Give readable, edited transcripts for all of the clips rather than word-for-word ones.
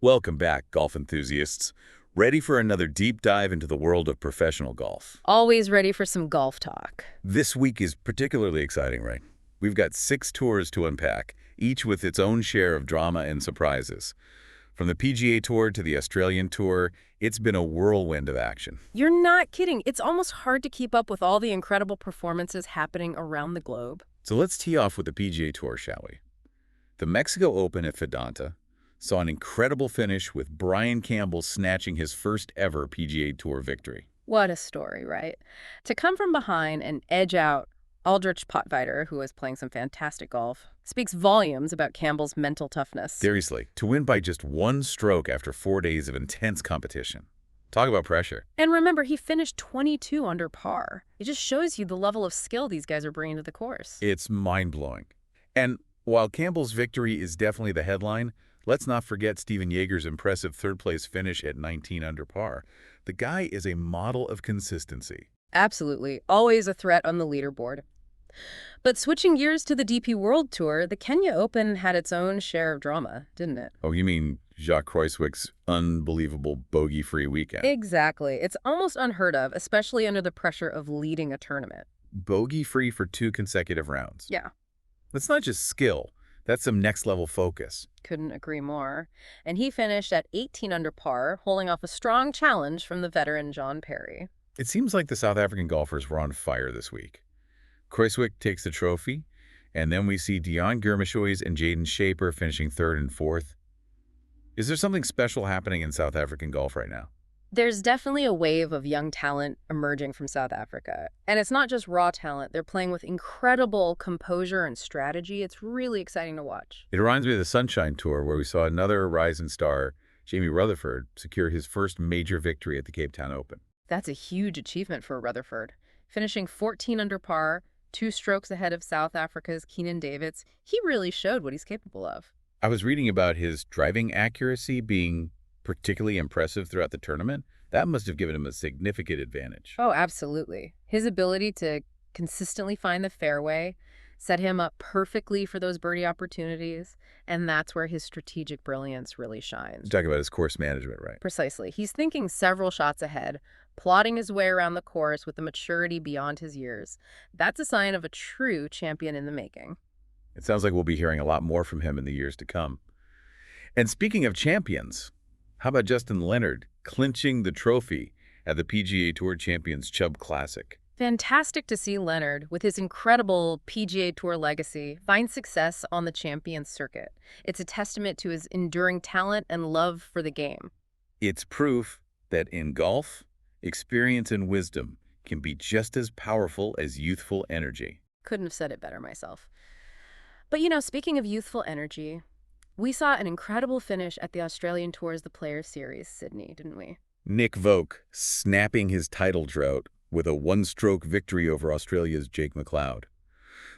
Welcome back, golf enthusiasts. Ready for another deep dive into the world of professional golf? Always ready for some golf talk. This week is particularly exciting, right? We've got 6 tours to unpack, each with its own share of drama and surprises. From the PGA Tour to the Australian Tour, it's been a whirlwind of action. You're not kidding. It's almost hard to keep up with all the incredible performances happening around the globe. So let's tee off with the PGA Tour, shall we? The Mexico Open at Vidanta saw an incredible finish with Brian Campbell snatching his first ever PGA Tour victory. What a story, right? To come from behind and edge out Aldrich Potgieter, who is playing some fantastic golf, speaks volumes about Campbell's mental toughness. Seriously, to win by just 1 stroke after 4 days of intense competition. Talk about pressure. And remember, he finished 22 under par. It just shows you the level of skill these guys are bringing to the course. It's mind-blowing. And while Campbell's victory is definitely the headline, let's not forget Stephan Jäger's impressive third-place finish at 19 under par. The guy is a model of consistency. Absolutely. Always a threat on the leaderboard. But switching gears to the DP World Tour, the Kenya Open had its own share of drama, didn't it? Oh, you mean Jacques Kruyswijk's unbelievable bogey-free weekend? Exactly. It's almost unheard of, especially under the pressure of leading a tournament. Bogey-free for 2 consecutive rounds. Yeah, That's not just skill. That's some next-level focus. couldn't agree more. And he finished at 18 under par, holding off a strong challenge from the veteran John Perry. It seems like the South African golfers were on fire this week. Kruyswijk takes the trophy, and then we see Dion Gurmashoys and Jaden Shaper finishing 3rd and 4th. Is there something special happening in South African golf right now? There's definitely a wave of young talent emerging from South Africa. And it's not just raw talent. They're playing with incredible composure and strategy. It's really exciting to watch. It reminds me of the Sunshine Tour, where we saw another rising star, Jamie Rutherford, secure his first major victory at the Cape Town Open. That's a huge achievement for Rutherford. Finishing 14 under par, 2 strokes ahead of South Africa's Keenan Davids, he really showed what he's capable of. I was reading about his driving accuracy being particularly impressive throughout the tournament. That must have given him a significant advantage. Oh, absolutely. His ability to consistently find the fairway set him up perfectly for those birdie opportunities, and that's where his strategic brilliance really shines. Talk about his course management, right? Precisely. He's thinking several shots ahead, plotting his way around the course with a maturity beyond his years. That's a sign of a true champion in the making. It sounds like we'll be hearing a lot more from him in the years to come. And speaking of champions, how about Justin Leonard clinching the trophy at the PGA Tour Champions Chubb Classic? Fantastic to see Leonard, with his incredible PGA Tour legacy, find success on the Champions circuit. It's a testament to his enduring talent and love for the game. It's proof that in golf, experience and wisdom can be just as powerful as youthful energy. Couldn't have said it better myself. But speaking of youthful energy, we saw an incredible finish at the Australian Tour's The Players Series, Sydney, didn't we? Nick Vogt snapping his title drought with a 1-stroke victory over Australia's Jake McLeod.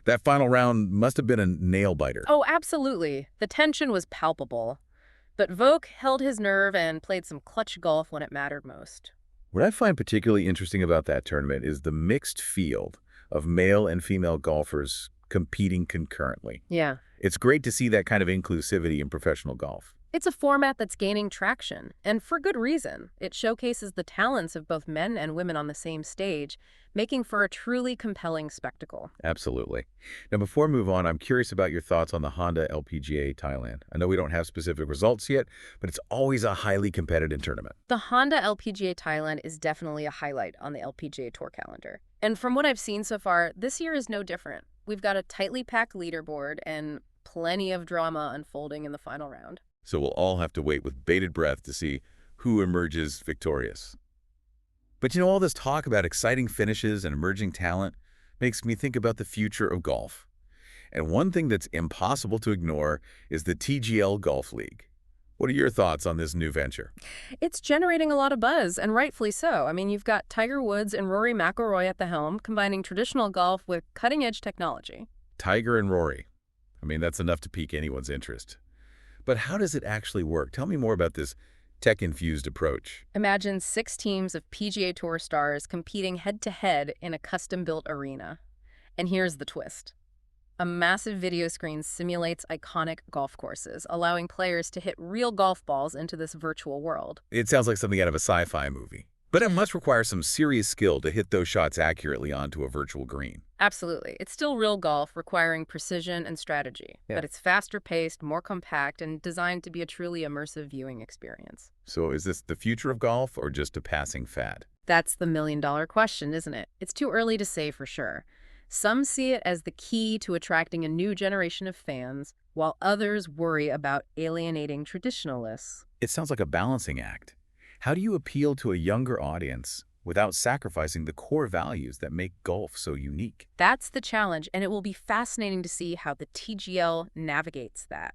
That final round must have been a nail-biter. Oh, absolutely. The tension was palpable. But Vogt held his nerve and played some clutch golf when it mattered most. What I find particularly interesting about that tournament is the mixed field of male and female golfers competing concurrently. Yeah. It's great to see that kind of inclusivity in professional golf. It's a format that's gaining traction, and for good reason. It showcases the talents of both men and women on the same stage, making for a truly compelling spectacle. Absolutely. Now, before we move on, I'm curious about your thoughts on the Honda LPGA Thailand. I know we don't have specific results yet, but it's always a highly competitive tournament. The Honda LPGA Thailand is definitely a highlight on the LPGA Tour calendar. And from what I've seen so far, this year is no different. We've got a tightly packed leaderboard and plenty of drama unfolding in the final round. So we'll all have to wait with bated breath to see who emerges victorious. But all this talk about exciting finishes and emerging talent makes me think about the future of golf. And one thing that's impossible to ignore is the TGL Golf League. What are your thoughts on this new venture? It's generating a lot of buzz, and rightfully so. I mean, you've got Tiger Woods and Rory McIlroy at the helm, combining traditional golf with cutting-edge technology. Tiger and Rory. I mean, that's enough to pique anyone's interest. But how does it actually work? Tell me more about this tech-infused approach. Imagine 6 teams of PGA Tour stars competing head-to-head in a custom-built arena. And here's the twist. A massive video screen simulates iconic golf courses, allowing players to hit real golf balls into this virtual world. It sounds like something out of a sci-fi movie. But it must require some serious skill to hit those shots accurately onto a virtual green. Absolutely. It's still real golf, requiring precision and strategy. Yeah. But it's faster paced, more compact, and designed to be a truly immersive viewing experience. So is this the future of golf or just a passing fad? That's the million-dollar question, isn't it? It's too early to say for sure. Some see it as the key to attracting a new generation of fans, while others worry about alienating traditionalists. It sounds like a balancing act. How do you appeal to a younger audience without sacrificing the core values that make golf so unique? That's the challenge, and it will be fascinating to see how the TGL navigates that.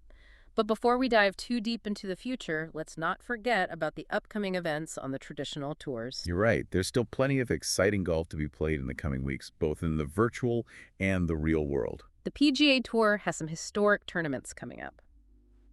But before we dive too deep into the future, let's not forget about the upcoming events on the traditional tours. You're right. There's still plenty of exciting golf to be played in the coming weeks, both in the virtual and the real world. The PGA Tour has some historic tournaments coming up.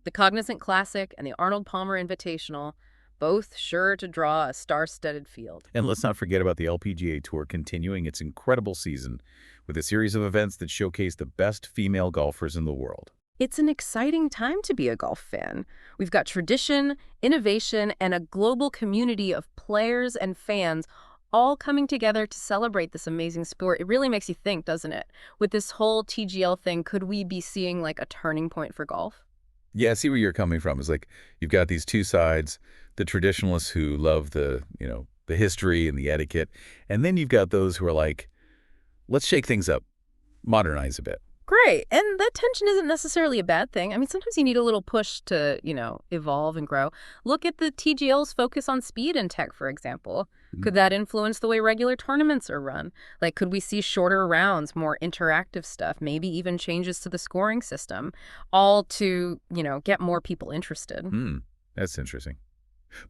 The Cognizant Classic and the Arnold Palmer Invitational, both sure to draw a star-studded field. And let's not forget about the LPGA Tour continuing its incredible season with a series of events that showcase the best female golfers in the world. It's an exciting time to be a golf fan. We've got tradition, innovation, and a global community of players and fans all coming together to celebrate this amazing sport. It really makes you think, doesn't it? With this whole TGL thing, could we be seeing like a turning point for golf? Yeah, I see where you're coming from. It's like you've got these two sides, the traditionalists who love the history and the etiquette, and then you've got those who are like, let's shake things up, modernize a bit. Great. And that tension isn't necessarily a bad thing. I mean, sometimes you need a little push to, evolve and grow. Look at the TGL's focus on speed and tech, for example. Could that influence the way regular tournaments are run? Like, could we see shorter rounds, more interactive stuff, maybe even changes to the scoring system, all to, get more people interested? That's interesting.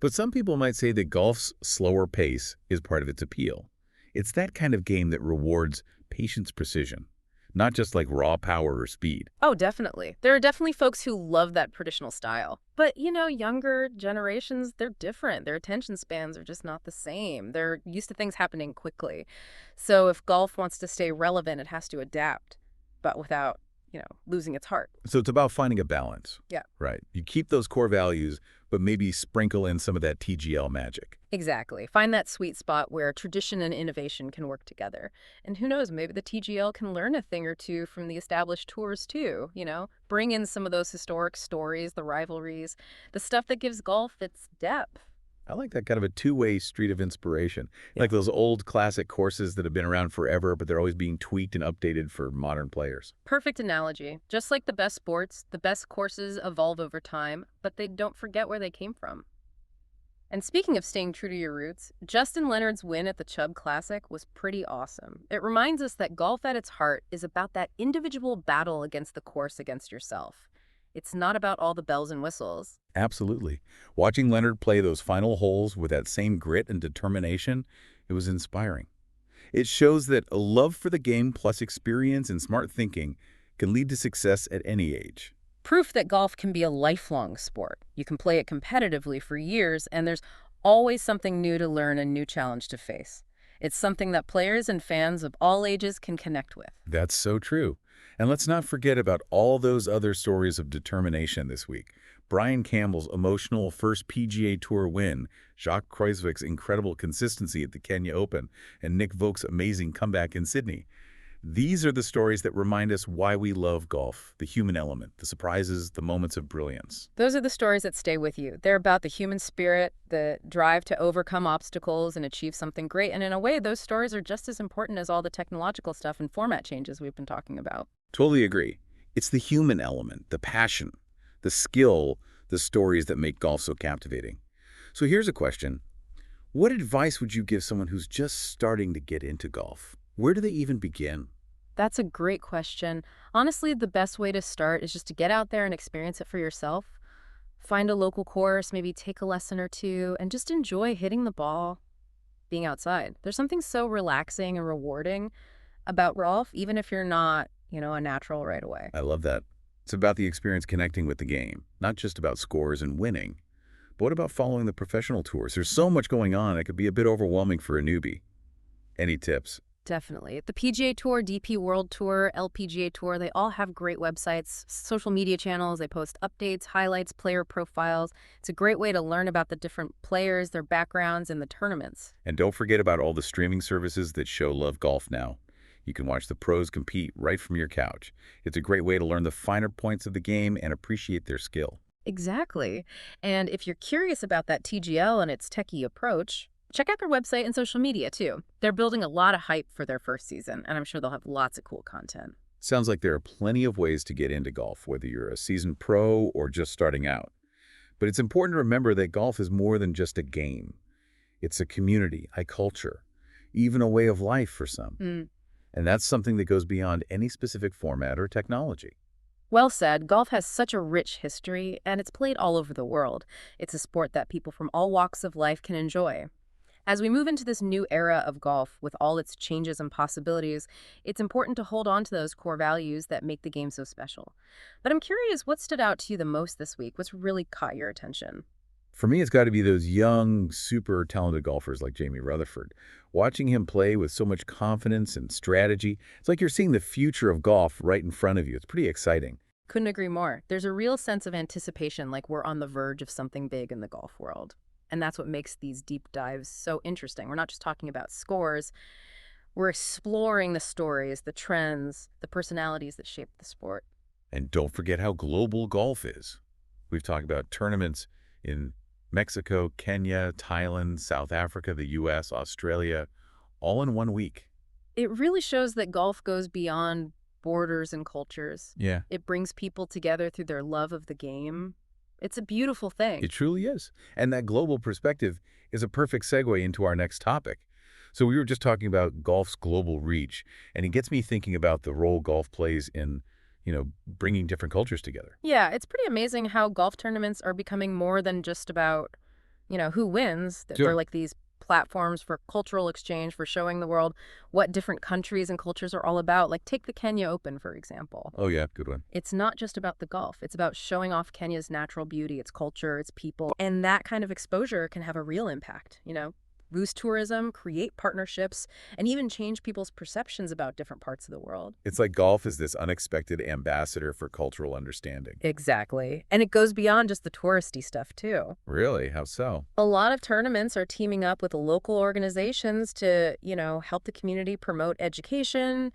But some people might say that golf's slower pace is part of its appeal. It's that kind of game that rewards patience, precision, not just like raw power or speed. Oh, definitely. There are definitely folks who love that traditional style. But, younger generations, they're different. Their attention spans are just not the same. They're used to things happening quickly. So if golf wants to stay relevant, it has to adapt, but without, losing its heart. So it's about finding a balance. Yeah. Right. You keep those core values, but maybe sprinkle in some of that TGL magic. Exactly. Find that sweet spot where tradition and innovation can work together. And who knows, maybe the TGL can learn a thing or two from the established tours too, Bring in some of those historic stories, the rivalries, the stuff that gives golf its depth. I like that kind of a two-way street of inspiration. Yeah. Like those old classic courses that have been around forever, but they're always being tweaked and updated for modern players. Perfect analogy. Just like the best sports, the best courses evolve over time, but they don't forget where they came from. And speaking of staying true to your roots, Justin Leonard's win at the Chubb Classic was pretty awesome. It reminds us that golf at its heart is about that individual battle against the course against yourself. It's not about all the bells and whistles. Absolutely. Watching Leonard play those final holes with that same grit and determination, it was inspiring. It shows that a love for the game plus experience and smart thinking can lead to success at any age. Proof that golf can be a lifelong sport. You can play it competitively for years, and there's always something new to learn and new challenge to face. It's something that players and fans of all ages can connect with. That's so true. And let's not forget about all those other stories of determination this week. Brian Campbell's emotional first PGA Tour win, Jacques Kruyswijk's incredible consistency at the Kenya Open, and Nick Vok's amazing comeback in Sydney. These are the stories that remind us why we love golf, the human element, the surprises, the moments of brilliance. Those are the stories that stay with you. They're about the human spirit, the drive to overcome obstacles and achieve something great. And in a way, those stories are just as important as all the technological stuff and format changes we've been talking about. Totally agree. It's the human element, the passion, the skill, the stories that make golf so captivating. So here's a question. What advice would you give someone who's just starting to get into golf? Where do they even begin? That's a great question. Honestly, the best way to start is just to get out there and experience it for yourself. Find a local course, maybe take a lesson or two, and just enjoy hitting the ball, being outside. There's something so relaxing and rewarding about golf, even if you're not, a natural right away. I love that. It's about the experience connecting with the game, not just about scores and winning. But what about following the professional tours? There's so much going on, it could be a bit overwhelming for a newbie. Any tips? Definitely. The PGA Tour, DP World Tour, LPGA Tour, they all have great websites, social media channels. They post updates, highlights, player profiles. It's a great way to learn about the different players, their backgrounds, and the tournaments. And don't forget about all the streaming services that show love golf now. You can watch the pros compete right from your couch. It's a great way to learn the finer points of the game and appreciate their skill. Exactly. And if you're curious about that TGL and its techie approach, check out their website and social media too. They're building a lot of hype for their first season, and I'm sure they'll have lots of cool content. Sounds like there are plenty of ways to get into golf, whether you're a seasoned pro or just starting out. But it's important to remember that golf is more than just a game. It's a community, a culture, even a way of life for some. And that's something that goes beyond any specific format or technology. Well said. Golf has such a rich history, and it's played all over the world. It's a sport that people from all walks of life can enjoy. As we move into this new era of golf with all its changes and possibilities, it's important to hold on to those core values that make the game so special. But I'm curious, what stood out to you the most this week? What's really caught your attention? For me, it's got to be those young, super talented golfers like Jamie Rutherford. Watching him play with so much confidence and strategy, it's like you're seeing the future of golf right in front of you. It's pretty exciting. Couldn't agree more. There's a real sense of anticipation, like we're on the verge of something big in the golf world. And that's what makes these deep dives so interesting. We're not just talking about scores. We're exploring the stories, the trends, the personalities that shape the sport. And don't forget how global golf is. We've talked about tournaments in Mexico, Kenya, Thailand, South Africa, the U.S., Australia, all in 1 week. It really shows that golf goes beyond borders and cultures. Yeah. It brings people together through their love of the game. It's a beautiful thing. It truly is. And that global perspective is a perfect segue into our next topic. So we were just talking about golf's global reach, and it gets me thinking about the role golf plays in, bringing different cultures together. Yeah, it's pretty amazing how golf tournaments are becoming more than just about, who wins. Sure. They're like these platforms for cultural exchange, for showing the world what different countries and cultures are all about. Like take the Kenya Open, for example. Oh, yeah, good one. It's not just about the golf. It's about showing off Kenya's natural beauty, its culture, its people. And that kind of exposure can have a real impact, boost tourism, create partnerships, and even change people's perceptions about different parts of the world. It's like golf is this unexpected ambassador for cultural understanding. Exactly. And it goes beyond just the touristy stuff, too. Really? How so? A lot of tournaments are teaming up with local organizations to, help the community promote education,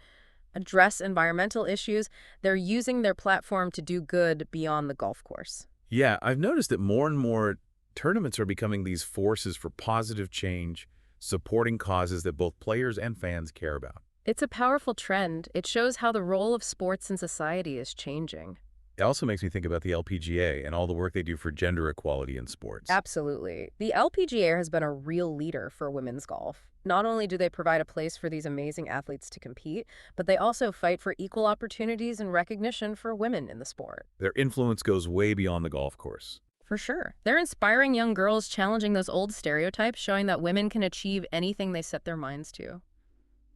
address environmental issues. They're using their platform to do good beyond the golf course. Yeah, I've noticed that more and more tournaments are becoming these forces for positive change, supporting causes that both players and fans care about. It's a powerful trend. It shows how the role of sports in society is changing. It also makes me think about the LPGA and all the work they do for gender equality in sports. Absolutely. The LPGA has been a real leader for women's golf. Not only do they provide a place for these amazing athletes to compete, but they also fight for equal opportunities and recognition for women in the sport. Their influence goes way beyond the golf course. For sure. They're inspiring young girls, challenging those old stereotypes, showing that women can achieve anything they set their minds to.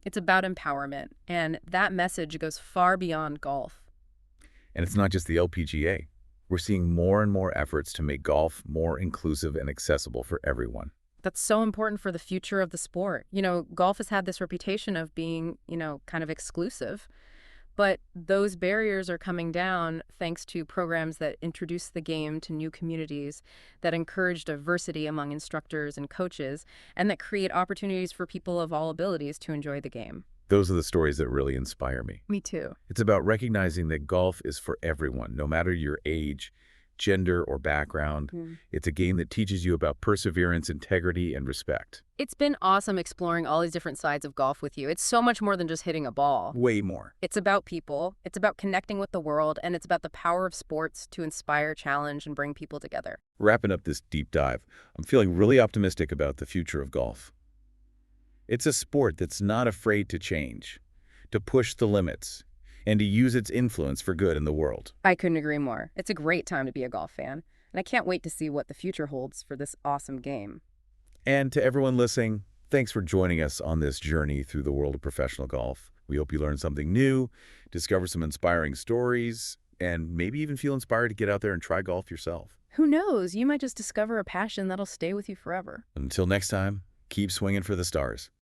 It's about empowerment, and that message goes far beyond golf. And it's not just the LPGA. We're seeing more and more efforts to make golf more inclusive and accessible for everyone. That's so important for the future of the sport. Golf has had this reputation of being, kind of exclusive. But those barriers are coming down thanks to programs that introduce the game to new communities, that encourage diversity among instructors and coaches, and that create opportunities for people of all abilities to enjoy the game. Those are the stories that really inspire me. Me too. It's about recognizing that golf is for everyone, no matter your age, gender, or background. It's a game that teaches you about perseverance, integrity, and respect. It's been awesome exploring all these different sides of golf with you. It's so much more than just hitting a ball. Way more. It's about people, it's about connecting with the world, and it's about the power of sports to inspire, challenge, and bring people together. Wrapping up this deep dive, I'm feeling really optimistic about the future of golf. It's a sport that's not afraid to change, to push the limits, and to use its influence for good in the world. I couldn't agree more. It's a great time to be a golf fan, and I can't wait to see what the future holds for this awesome game. And to everyone listening, thanks for joining us on this journey through the world of professional golf. We hope you learned something new, discover some inspiring stories, and maybe even feel inspired to get out there and try golf yourself. Who knows? You might just discover a passion that'll stay with you forever. Until next time, keep swinging for the stars.